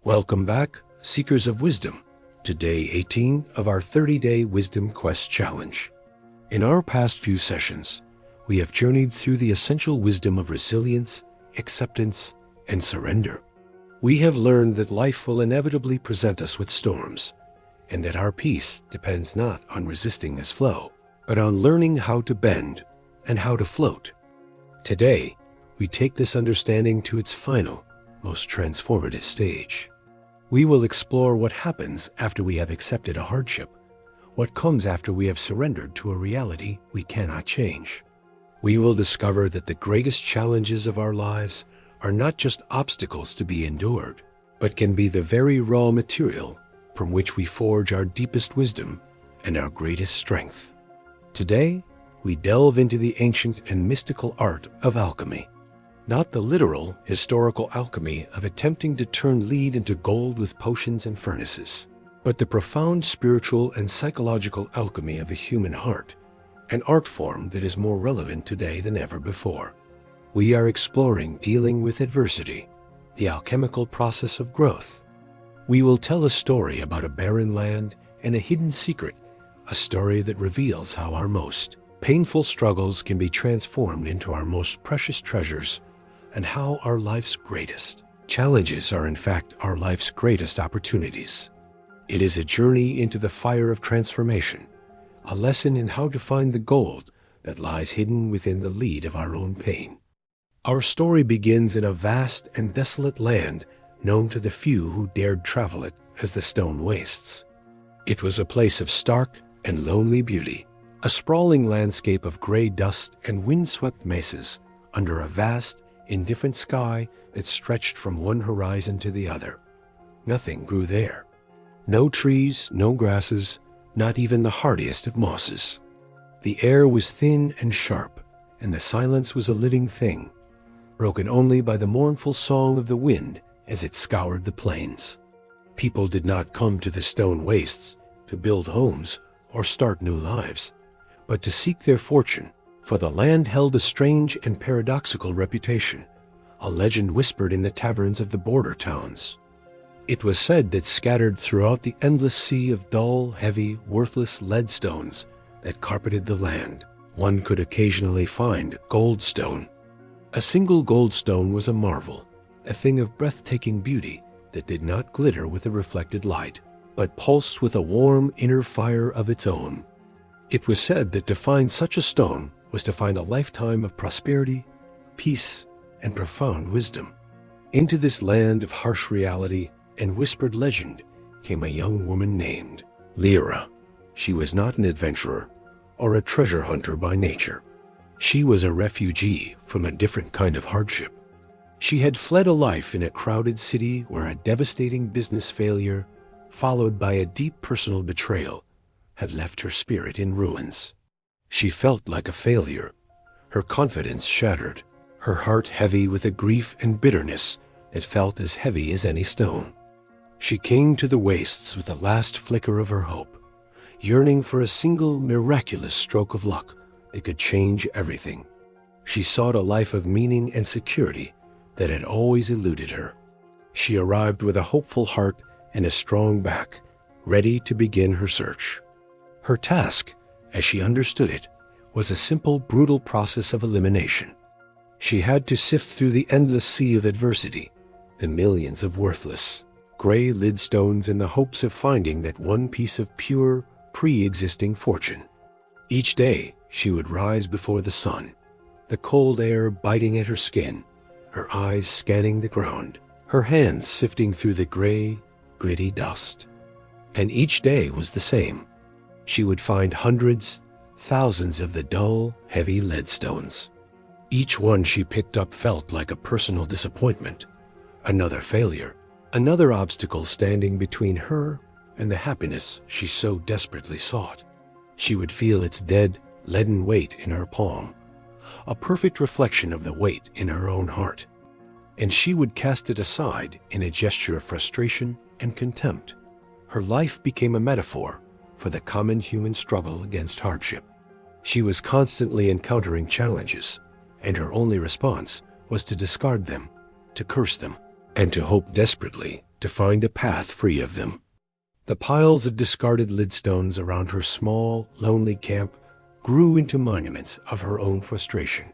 Welcome back, Seekers of Wisdom, to day 18 of our 30-day Wisdom Quest Challenge. In our past few sessions, we have journeyed through the essential wisdom of resilience, acceptance, and surrender. We have learned that life will inevitably present us with storms, and that our peace depends not on resisting this flow, but on learning how to bend and how to float. Today, we take this understanding to its final, most transformative stage. We will explore what happens after we have accepted a hardship, what comes after we have surrendered to a reality we cannot change. We will discover that the greatest challenges of our lives are not just obstacles to be endured, but can be the very raw material from which we forge our deepest wisdom and our greatest strength. Today, we delve into the ancient and mystical art of alchemy. Not the literal, historical alchemy of attempting to turn lead into gold with potions and furnaces, but the profound spiritual and psychological alchemy of the human heart, an art form that is more relevant today than ever before. We are exploring dealing with adversity, the alchemical process of growth. We will tell a story about a barren land and a hidden secret, a story that reveals how our most painful struggles can be transformed into our most precious treasures, and how our life's greatest challenges are in fact our life's greatest opportunities. It is a journey into the fire of transformation, a lesson in how to find the gold that lies hidden within the lead of our own pain. Our story begins in a vast and desolate land known to the few who dared travel it as the Stone Wastes. It was a place of stark and lonely beauty, a sprawling landscape of gray dust and windswept mesas under a vast, indifferent sky that stretched from one horizon to the other. Nothing grew there. No trees, no grasses, not even the hardiest of mosses. The air was thin and sharp, and the silence was a living thing, broken only by the mournful song of the wind as it scoured the plains. People did not come to the Stone Wastes to build homes or start new lives, but to seek their fortune, for the land held a strange and paradoxical reputation, a legend whispered in the taverns of the border towns. It was said that scattered throughout the endless sea of dull, heavy, worthless lead stones that carpeted the land, one could occasionally find goldstone. A single goldstone was a marvel, a thing of breathtaking beauty that did not glitter with the reflected light, but pulsed with a warm inner fire of its own. It was said that to find such a stone was to find a lifetime of prosperity, peace, and profound wisdom. Into this land of harsh reality and whispered legend came a young woman named Lyra. She was not an adventurer or a treasure hunter by nature. She was a refugee from a different kind of hardship. She had fled a life in a crowded city where a devastating business failure, followed by a deep personal betrayal, had left her spirit in ruins. She felt like a failure, her confidence shattered, her heart heavy with a grief and bitterness that felt as heavy as any stone. She came to the wastes with the last flicker of her hope, yearning for a single miraculous stroke of luck that could change everything. She sought a life of meaning and security that had always eluded her. She arrived with a hopeful heart and a strong back, ready to begin her search. Her task, as she understood it, was a simple, brutal process of elimination. She had to sift through the endless sea of adversity, the millions of worthless, gray lid stones in the hopes of finding that one piece of pure, pre-existing fortune. Each day, she would rise before the sun, the cold air biting at her skin, her eyes scanning the ground, her hands sifting through the gray, gritty dust. And each day was the same. She would find hundreds, thousands of the dull, heavy lead stones. Each one she picked up felt like a personal disappointment, another failure, another obstacle standing between her and the happiness she so desperately sought. She would feel its dead, leaden weight in her palm, a perfect reflection of the weight in her own heart, and she would cast it aside in a gesture of frustration and contempt. Her life became a metaphor for the common human struggle against hardship. She was constantly encountering challenges, and her only response was to discard them, to curse them, and to hope desperately to find a path free of them. The piles of discarded lidstones around her small, lonely camp grew into monuments of her own frustration.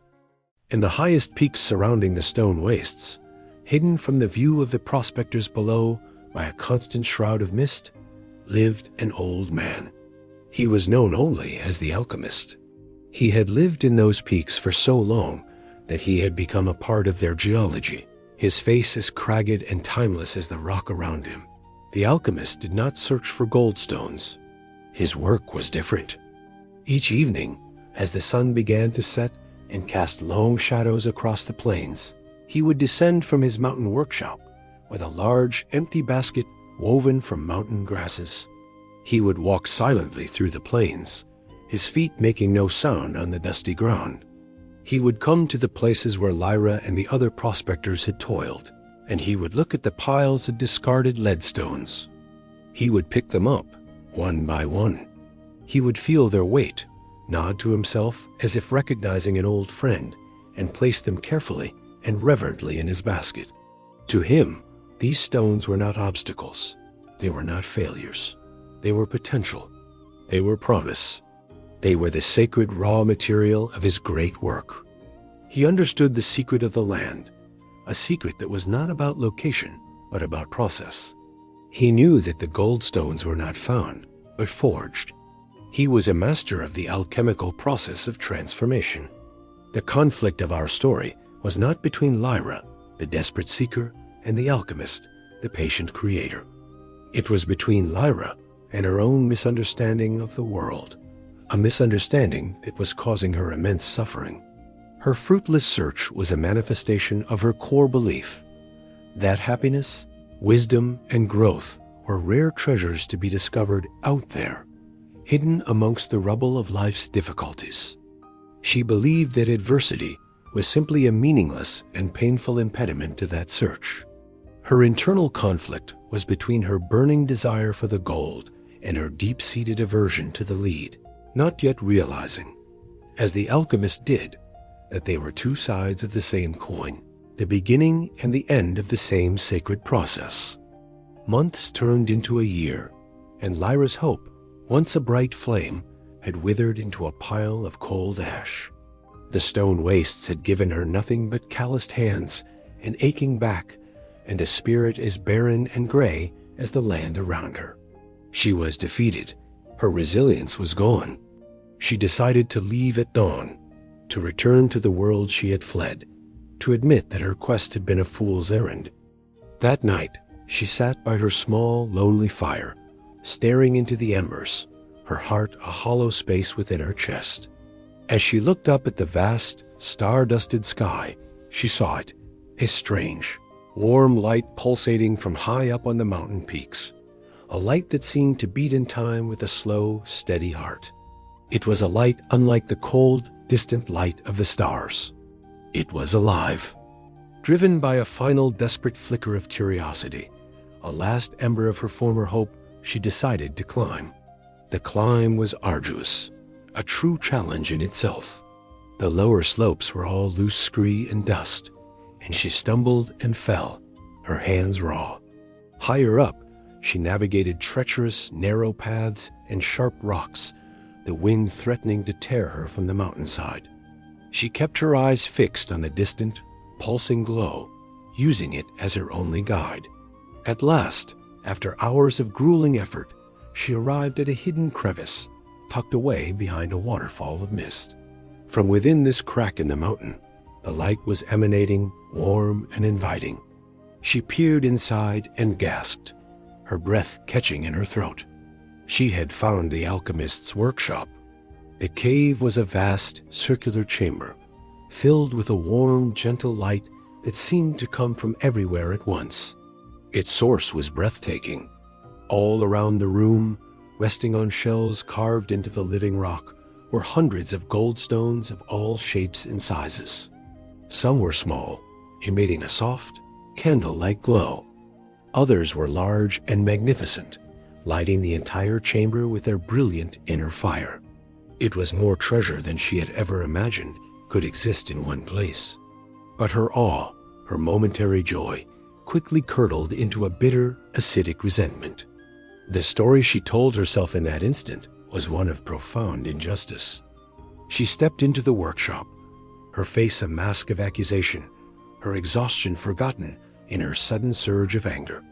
In the highest peaks surrounding the stone wastes, hidden from the view of the prospectors below by a constant shroud of mist, lived an old man. He was known only as the Alchemist. He had lived in those peaks for so long that he had become a part of their geology, his face as cragged and timeless as the rock around him. The Alchemist did not search for goldstones. His work was different. Each evening, as the sun began to set and cast long shadows across the plains, he would descend from his mountain workshop with a large, empty basket woven from mountain grasses. He would walk silently through the plains, his feet making no sound on the dusty ground. He would come to the places where Lyra and the other prospectors had toiled, and he would look at the piles of discarded leadstones. He would pick them up, one by one. He would feel their weight, nod to himself as if recognizing an old friend, and place them carefully and reverently in his basket. To him, these stones were not obstacles. They were not failures. They were potential. They were promise. They were the sacred raw material of his great work. He understood the secret of the land, a secret that was not about location, but about process. He knew that the goldstones were not found, but forged. He was a master of the alchemical process of transformation. The conflict of our story was not between Lyra, the desperate seeker, and the alchemist, the patient creator. It was between Lyra and her own misunderstanding of the world, a misunderstanding that was causing her immense suffering. Her fruitless search was a manifestation of her core belief that happiness, wisdom, and growth were rare treasures to be discovered out there, hidden amongst the rubble of life's difficulties. She believed that adversity was simply a meaningless and painful impediment to that search. Her internal conflict was between her burning desire for the gold and her deep-seated aversion to the lead, not yet realizing, as the alchemist did, that they were two sides of the same coin, the beginning and the end of the same sacred process. Months turned into a year, and Lyra's hope, once a bright flame, had withered into a pile of cold ash. The stone wastes had given her nothing but calloused hands, an aching back, and a spirit as barren and gray as the land around her. She was defeated. Her resilience was gone. She decided to leave at dawn, to return to the world she had fled, to admit that her quest had been a fool's errand. That night, she sat by her small, lonely fire, staring into the embers, her heart a hollow space within her chest. As she looked up at the vast, star-dusted sky, she saw it, a strange, warm light pulsating from high up on the mountain peaks, a light that seemed to beat in time with a slow, steady heart. It was a light unlike the cold, distant light of the stars. It was alive. Driven by a final desperate flicker of curiosity, a last ember of her former hope, she decided to climb. The climb was arduous, a true challenge in itself. The lower slopes were all loose scree and dust, and she stumbled and fell, her hands raw. Higher up, she navigated treacherous, narrow paths and sharp rocks, the wind threatening to tear her from the mountainside. She kept her eyes fixed on the distant, pulsing glow, using it as her only guide. At last, after hours of grueling effort, she arrived at a hidden crevice, tucked away behind a waterfall of mist. From within this crack in the mountain, the light was emanating, warm and inviting. She peered inside and gasped, her breath catching in her throat. She had found the alchemist's workshop. The cave was a vast, circular chamber, filled with a warm, gentle light that seemed to come from everywhere at once. Its source was breathtaking. All around the room, resting on shells carved into the living rock, were hundreds of gold stones of all shapes and sizes. Some were small, emitting a soft, candle-like glow. Others were large and magnificent, lighting the entire chamber with their brilliant inner fire. It was more treasure than she had ever imagined could exist in one place. But her awe, her momentary joy, quickly curdled into a bitter, acidic resentment. The story she told herself in that instant was one of profound injustice. She stepped into the workshop, her face a mask of accusation, her exhaustion forgotten in her sudden surge of anger.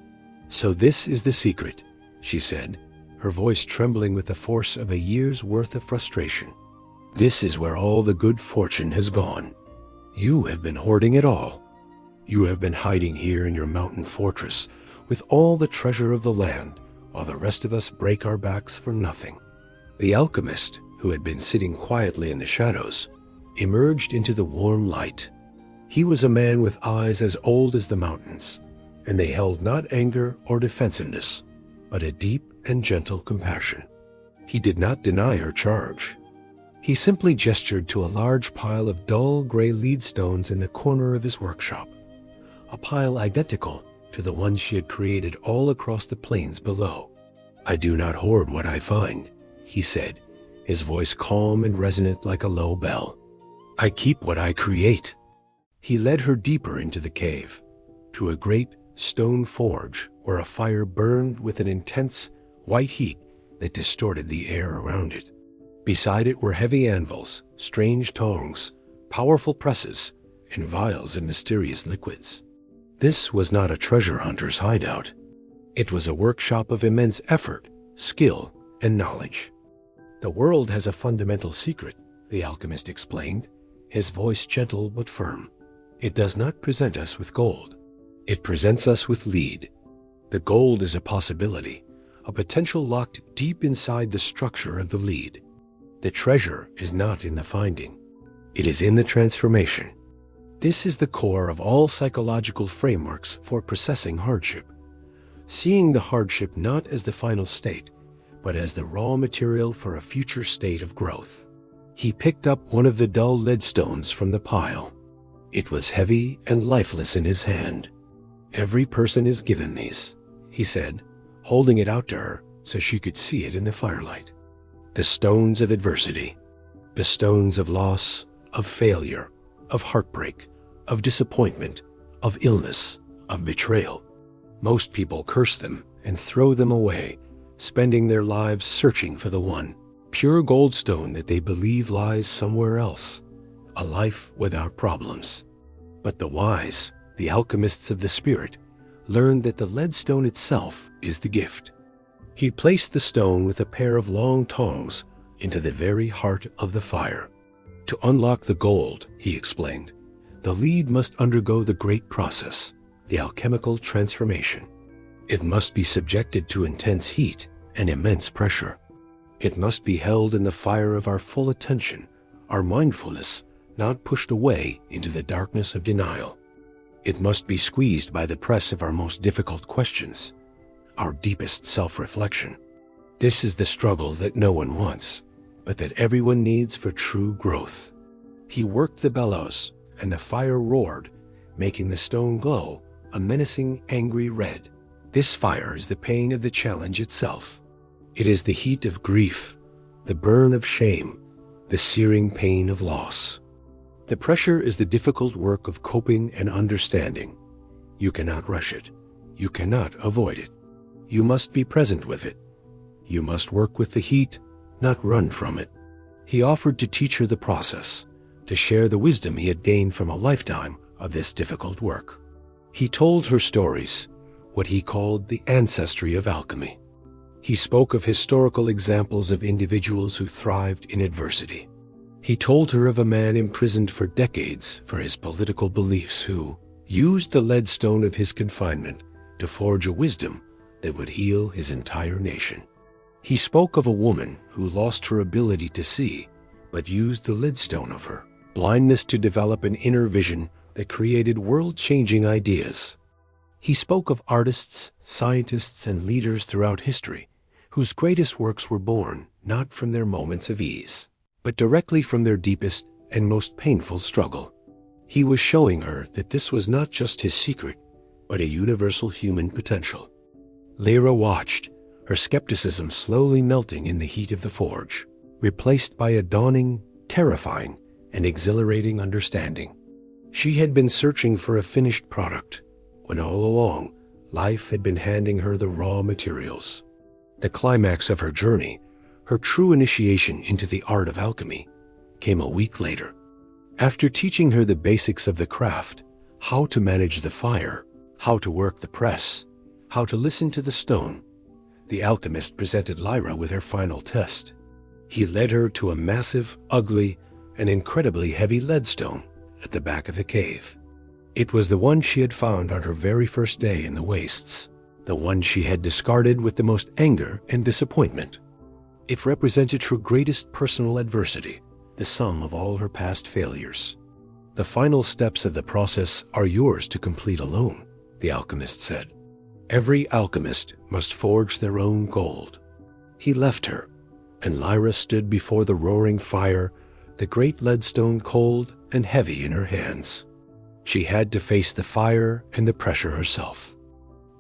"So this is the secret," she said, her voice trembling with the force of a year's worth of frustration. "This is where all the good fortune has gone. You have been hoarding it all. You have been hiding here in your mountain fortress with all the treasure of the land, while the rest of us break our backs for nothing." The alchemist, who had been sitting quietly in the shadows, emerged into the warm light. He was a man with eyes as old as the mountains, and they held not anger or defensiveness, but a deep and gentle compassion. He did not deny her charge. He simply gestured to a large pile of dull gray lead stones in the corner of his workshop, a pile identical to the ones she had created all across the plains below. "I do not hoard what I find," he said, his voice calm and resonant like a low bell. "I keep what I create." He led her deeper into the cave, to a great stone forge where a fire burned with an intense, white heat that distorted the air around it. Beside it were heavy anvils, strange tongs, powerful presses, and vials of mysterious liquids. This was not a treasure hunter's hideout. It was a workshop of immense effort, skill, and knowledge. "The world has a fundamental secret," the alchemist explained, his voice gentle but firm. "It does not present us with gold. It presents us with lead. The gold is a possibility, a potential locked deep inside the structure of the lead. The treasure is not in the finding. It is in the transformation. This is the core of all psychological frameworks for processing hardship. Seeing the hardship not as the final state, but as the raw material for a future state of growth." He picked up one of the dull lead stones from the pile. It was heavy and lifeless in his hand. "Every person is given these," he said, holding it out to her so she could see it in the firelight. "The stones of adversity, the stones of loss, of failure, of heartbreak, of disappointment, of illness, of betrayal. Most people curse them and throw them away, spending their lives searching for the one, pure gold stone that they believe lies somewhere else, a life without problems. But the wise, the alchemists of the spirit, learned that the lead stone itself is the gift." He placed the stone with a pair of long tongs into the very heart of the fire. "To unlock the gold," he explained, "the lead must undergo the great process, the alchemical transformation. It must be subjected to intense heat and immense pressure. It must be held in the fire of our full attention, our mindfulness, not pushed away into the darkness of denial. It must be squeezed by the press of our most difficult questions, our deepest self-reflection. This is the struggle that no one wants, but that everyone needs for true growth." He worked the bellows, and the fire roared, making the stone glow a menacing, angry red. This fire is the pain of the challenge itself. It is the heat of grief, the burn of shame, the searing pain of loss. The pressure is the difficult work of coping and understanding. You cannot rush it. You cannot avoid it. You must be present with it. You must work with the heat, not run from it. He offered to teach her the process, to share the wisdom he had gained from a lifetime of this difficult work. He told her stories, what he called the ancestry of alchemy. He spoke of historical examples of individuals who thrived in adversity. He told her of a man imprisoned for decades for his political beliefs who used the lead stone of his confinement to forge a wisdom that would heal his entire nation. He spoke of a woman who lost her ability to see, but used the lead stone of her blindness to develop an inner vision that created world-changing ideas. He spoke of artists, scientists, and leaders throughout history whose greatest works were born not from their moments of ease, but directly from their deepest and most painful struggle. He was showing her that this was not just his secret, but a universal human potential. Lyra watched, her skepticism slowly melting in the heat of the forge, replaced by a dawning, terrifying, and exhilarating understanding. She had been searching for a finished product, when all along, life had been handing her the raw materials. The climax of her journey, her true initiation into the art of alchemy, came a week later. After teaching her the basics of the craft, how to manage the fire, how to work the press, how to listen to the stone, the alchemist presented Lyra with her final test. He led her to a massive, ugly, and incredibly heavy leadstone at the back of the cave. It was the one she had found on her very first day in the wastes, the one she had discarded with the most anger and disappointment. It represented her greatest personal adversity, the sum of all her past failures. The final steps of the process are yours to complete alone, the alchemist said. Every alchemist must forge their own gold. He left her, and Lyra stood before the roaring fire, the great leadstone cold and heavy in her hands. She had to face the fire and the pressure herself.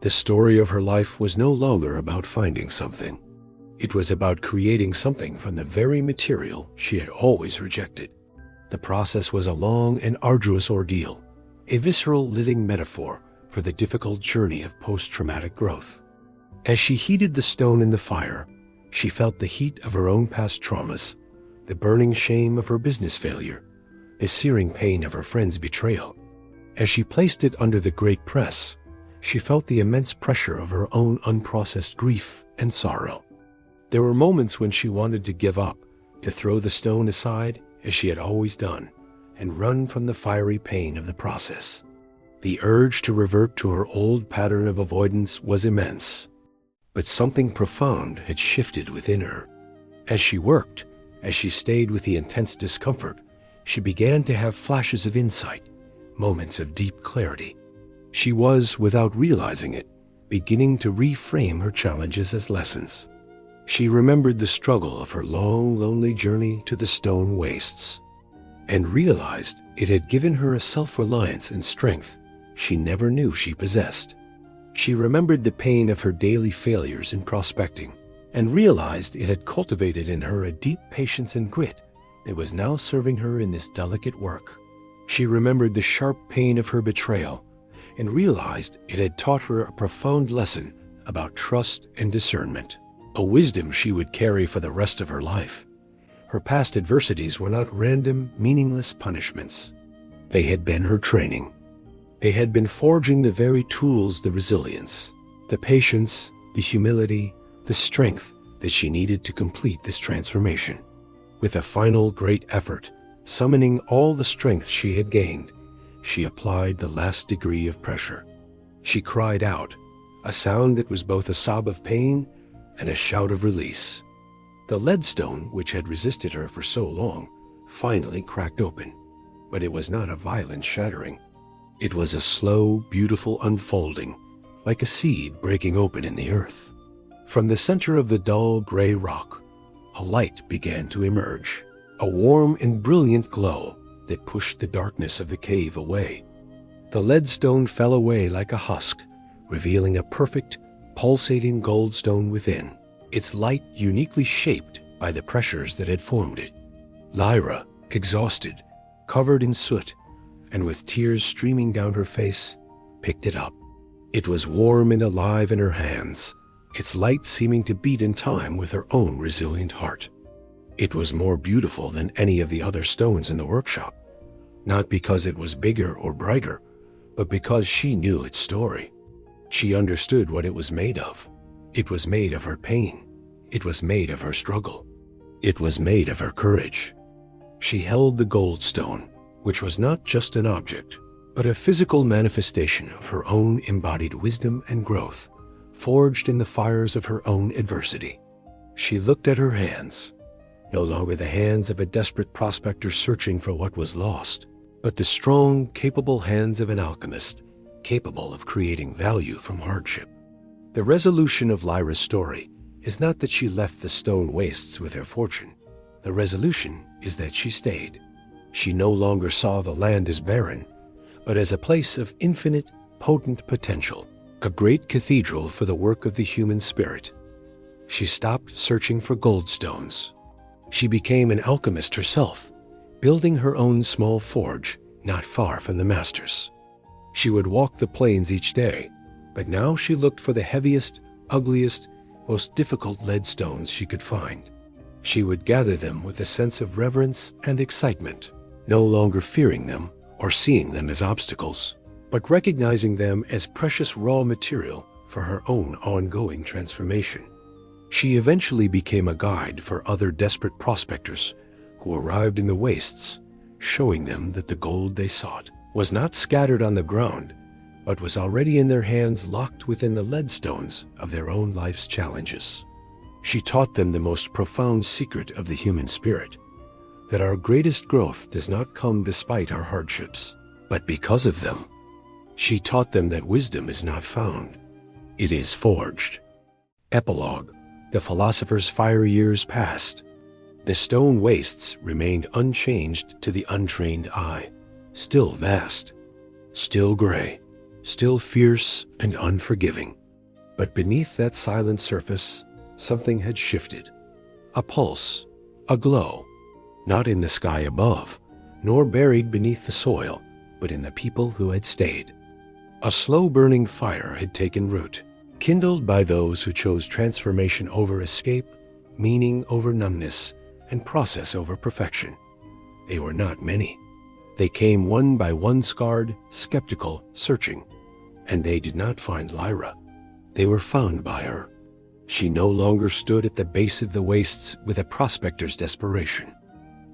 The story of her life was no longer about finding something. It was about creating something from the very material she had always rejected. The process was a long and arduous ordeal, a visceral living metaphor for the difficult journey of post-traumatic growth. As she heated the stone in the fire, she felt the heat of her own past traumas, the burning shame of her business failure, the searing pain of her friend's betrayal. As she placed it under the great press, she felt the immense pressure of her own unprocessed grief and sorrow. There were moments when she wanted to give up, to throw the stone aside as she had always done, and run from the fiery pain of the process. The urge to revert to her old pattern of avoidance was immense. But something profound had shifted within her. As she worked, as she stayed with the intense discomfort, she began to have flashes of insight, moments of deep clarity. She was, without realizing it, beginning to reframe her challenges as lessons. She remembered the struggle of her long, lonely journey to the stone wastes, and realized it had given her a self-reliance and strength she never knew she possessed. She remembered the pain of her daily failures in prospecting, and realized it had cultivated in her a deep patience and grit that was now serving her in this delicate work. She remembered the sharp pain of her betrayal, and realized it had taught her a profound lesson about trust and discernment, a wisdom she would carry for the rest of her life. Her past adversities were not random, meaningless punishments. They had been her training. They had been forging the very tools, the resilience, the patience, the humility, the strength that she needed to complete this transformation. With a final great effort, summoning all the strength she had gained, she applied the last degree of pressure. She cried out, a sound that was both a sob of pain and a shout of release. The leadstone, which had resisted her for so long, finally cracked open, but it was not a violent shattering. It was a slow, beautiful unfolding, like a seed breaking open in the earth. From the center of the dull gray rock, a light began to emerge, a warm and brilliant glow that pushed the darkness of the cave away. The leadstone fell away like a husk, revealing a perfect, pulsating goldstone within, its light uniquely shaped by the pressures that had formed it. Lyra, exhausted, covered in soot, and with tears streaming down her face, picked it up. It was warm and alive in her hands, its light seeming to beat in time with her own resilient heart. It was more beautiful than any of the other stones in the workshop, not because it was bigger or brighter, but because she knew its story. She understood what it was made of. It was made of her pain. It was made of her struggle. It was made of her courage. She held the gold stone, which was not just an object, but a physical manifestation of her own embodied wisdom and growth, forged in the fires of her own adversity. She looked at her hands, no longer the hands of a desperate prospector searching for what was lost, but the strong, capable hands of an alchemist, capable of creating value from hardship. The resolution of Lyra's story is not that she left the stone wastes with her fortune. The resolution is that she stayed. She no longer saw the land as barren, but as a place of infinite, potent potential, a great cathedral for the work of the human spirit. She stopped searching for goldstones. She became an alchemist herself, building her own small forge not far from the masters. She would walk the plains each day, but now she looked for the heaviest, ugliest, most difficult lead stones she could find. She would gather them with a sense of reverence and excitement, no longer fearing them or seeing them as obstacles, but recognizing them as precious raw material for her own ongoing transformation. She eventually became a guide for other desperate prospectors who arrived in the wastes, showing them that the gold they sought was not scattered on the ground, but was already in their hands, locked within the leadstones of their own life's challenges. She taught them the most profound secret of the human spirit, that our greatest growth does not come despite our hardships, but because of them. She taught them that wisdom is not found, it is forged. Epilogue. The philosopher's fire years passed. The stone wastes remained unchanged to the untrained eye, still vast, still gray, still fierce and unforgiving. But beneath that silent surface, something had shifted. A pulse, a glow, not in the sky above, nor buried beneath the soil, but in the people who had stayed. A slow-burning fire had taken root, kindled by those who chose transformation over escape, meaning over numbness, and process over perfection. They were not many. They came one by one, scarred, skeptical, searching, and they did not find Lyra. They were found by her. She no longer stood at the base of the wastes with a prospector's desperation.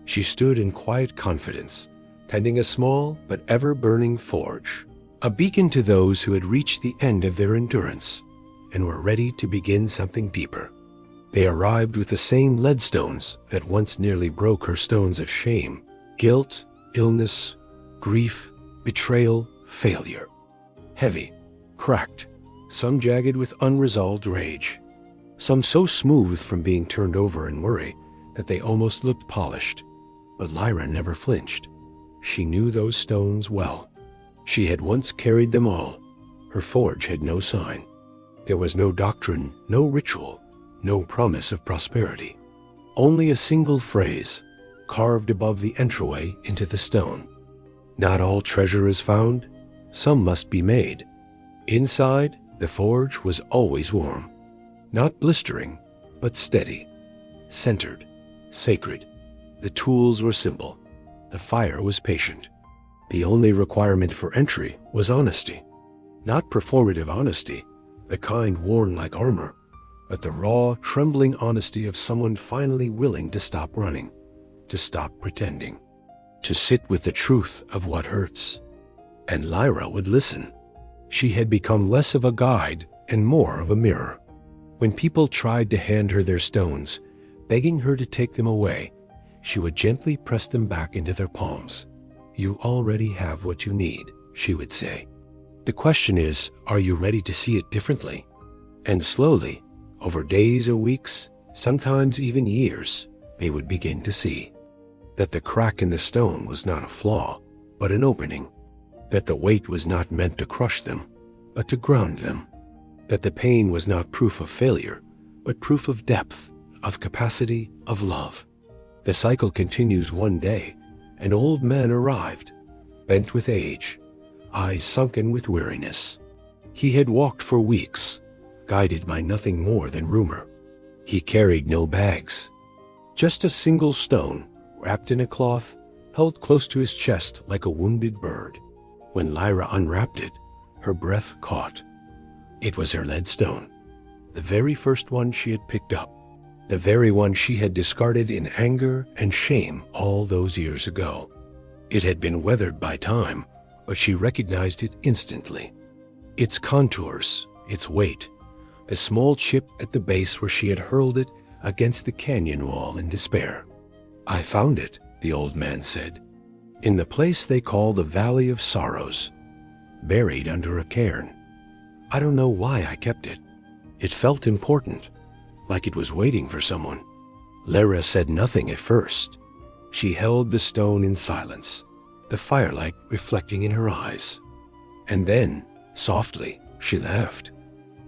She stood in quiet confidence, tending a small but ever-burning forge, a beacon to those who had reached the end of their endurance and were ready to begin something deeper. They arrived with the same leadstones that once nearly broke her stones of shame, guilt, illness, grief, betrayal, failure. Heavy, cracked, some jagged with unresolved rage, some so smooth from being turned over in worry that they almost looked polished. But Lyra never flinched. She knew those stones well. She had once carried them all. Her forge had no sign. There was no doctrine, no ritual, no promise of prosperity. Only a single phrase, carved above the entryway into the stone. Not all treasure is found, some must be made. Inside, the forge was always warm. Not blistering, but steady, centered, sacred. The tools were simple. The fire was patient. The only requirement for entry was honesty. Not performative honesty, the kind worn like armor, but the raw, trembling honesty of someone finally willing to stop running, to stop pretending, to sit with the truth of what hurts. And Lyra would listen. She had become less of a guide and more of a mirror. When people tried to hand her their stones, begging her to take them away, she would gently press them back into their palms. "You already have what you need," she would say. "The question is, are you ready to see it differently?" And slowly, over days or weeks, sometimes even years, they would begin to see that the crack in the stone was not a flaw, but an opening, that the weight was not meant to crush them, but to ground them, that the pain was not proof of failure, but proof of depth, of capacity, of love. The cycle continues. One day, an old man arrived, bent with age, eyes sunken with weariness. He had walked for weeks, guided by nothing more than rumor. He carried no bags, just a single stone, wrapped in a cloth, held close to his chest like a wounded bird. When Lyra unwrapped it, her breath caught. It was her leadstone, the very first one she had picked up, the very one she had discarded in anger and shame all those years ago. It had been weathered by time, but she recognized it instantly. Its contours, its weight, the small chip at the base where she had hurled it against the canyon wall in despair. "I found it," the old man said, "in the place they call the Valley of Sorrows, buried under a cairn. I don't know why I kept it. It felt important, like it was waiting for someone." Lyra said nothing at first. She held the stone in silence, the firelight reflecting in her eyes. And then, softly, she laughed.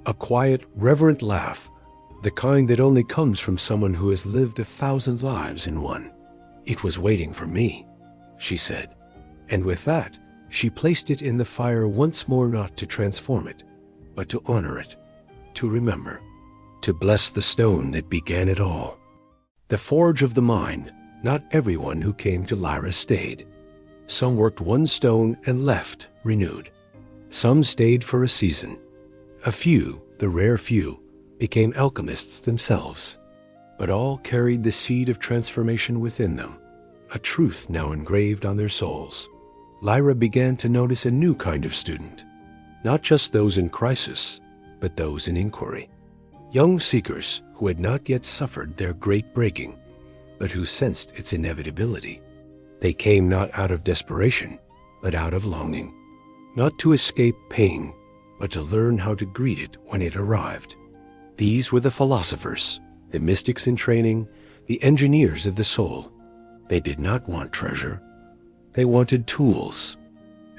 A quiet, reverent laugh, the kind that only comes from someone who has lived 1,000 lives in one. "It was waiting for me," she said. And with that, She placed it in the fire once more, not to transform it, but to honor it, to remember, to bless the stone that began it all. The forge of the mind. Not everyone who came to Lyra stayed. Some worked one stone and left, renewed. Some stayed for a season. A few, the rare few, became alchemists themselves. But all carried the seed of transformation within them, a truth now engraved on their souls. Lyra began to notice a new kind of student, not just those in crisis, but those in inquiry. Young seekers who had not yet suffered their great breaking, but who sensed its inevitability. They came not out of desperation, but out of longing, not to escape pain, but to learn how to greet it when it arrived. These were the philosophers, the mystics in training, the engineers of the soul. They did not want treasure. They wanted tools,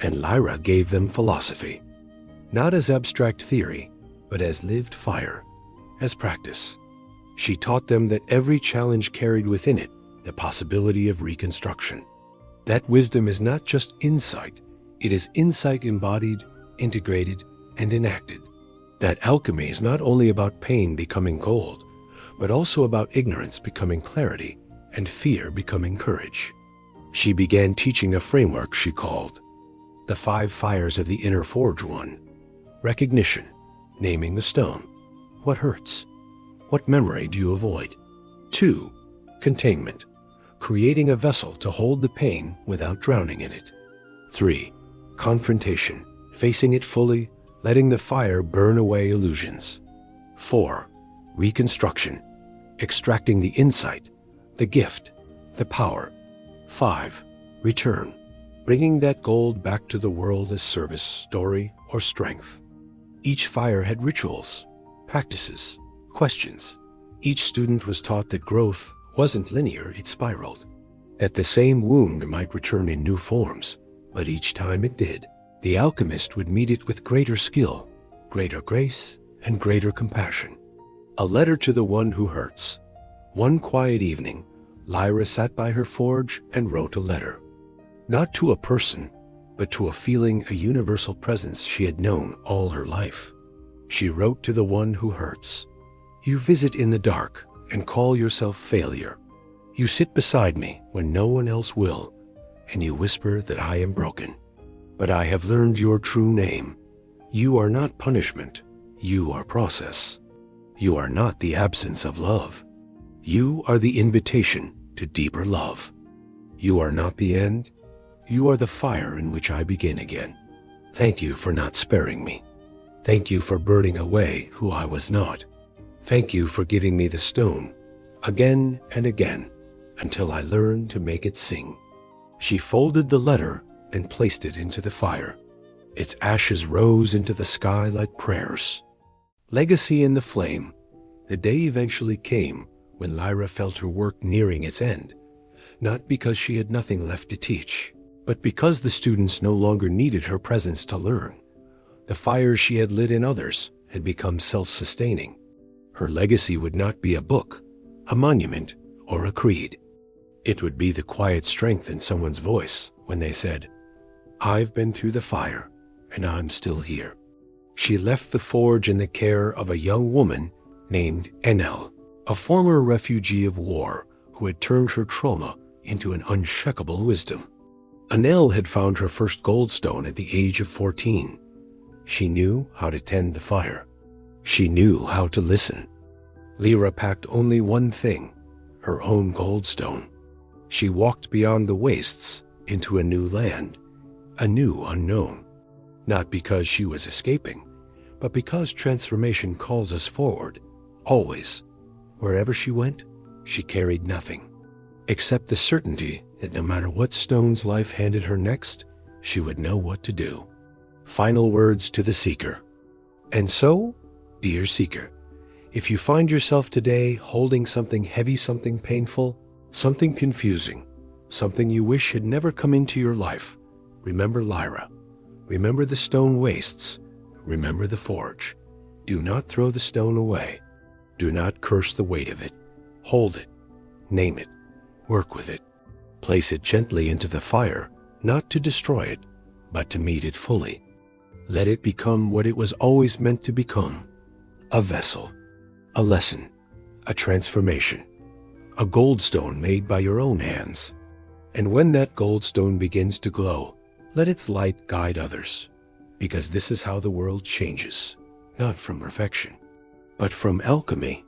and Lyra gave them philosophy, not as abstract theory, but as lived fire, as practice. She taught them that every challenge carried within it the possibility of reconstruction. That wisdom is not just insight, it is insight embodied, integrated, and enacted. That alchemy is not only about pain becoming gold, but also about ignorance becoming clarity and fear becoming courage. She began teaching a framework she called the 5 fires of the inner forge. 1. Recognition, naming the stone. What hurts? What memory do you avoid? 2. Containment, creating a vessel to hold the pain without drowning in it. 3. Confrontation, facing it fully, letting the fire burn away illusions. 4. Reconstruction, extracting the insight, the gift, the power. 5. Return, bringing that gold back to the world as service, story, or strength. Each fire had rituals, practices, questions. Each student was taught that growth wasn't linear, it spiraled. That the same wound might return in new forms, but each time it did, the alchemist would meet it with greater skill, greater grace, and greater compassion. A letter to the one who hurts. One quiet evening, Lyra sat by her forge and wrote a letter. Not to a person, but to a feeling, a universal presence she had known all her life. She wrote to the one who hurts. You visit in the dark and call yourself failure. You sit beside me when no one else will, and you whisper that I am broken. But I have learned your true name. You are not punishment. You are process. You are not the absence of love. You are the invitation to deeper love. You are not the end. You are the fire in which I begin again. Thank you for not sparing me. Thank you for burning away who I was not. Thank you for giving me the stone, again and again, until I learned to make it sing. She folded the letter and placed it into the fire. Its ashes rose into the sky like prayers. Legacy in the flame. The day eventually came when Lyra felt her work nearing its end, not because she had nothing left to teach, but because the students no longer needed her presence to learn. The fires she had lit in others had become self-sustaining. Her legacy would not be a book, a monument, or a creed. It would be the quiet strength in someone's voice when they said, I've been through the fire, and I'm still here. She left the forge in the care of a young woman named Enel, a former refugee of war who had turned her trauma into an unshakable wisdom. Enel had found her first goldstone at the age of 14. She knew how to tend the fire. She knew how to listen. Lyra packed only one thing, her own goldstone. She walked beyond the wastes into a new land, a new unknown. Not because she was escaping, but because transformation calls us forward, always. Wherever she went, she carried nothing, except the certainty that no matter what stones life handed her next, she would know what to do. Final words to the seeker. And so, dear seeker, if you find yourself today holding something heavy, something painful, something confusing, something you wish had never come into your life, remember Lyra. Remember the stone wastes. Remember the forge. Do not throw the stone away. Do not curse the weight of it. Hold it. Name it. Work with it. Place it gently into the fire, not to destroy it, but to meet it fully. Let it become what it was always meant to become: a vessel, a lesson, a transformation, a goldstone made by your own hands. And when that goldstone begins to glow, let its light guide others, because this is how the world changes, not from perfection, but from alchemy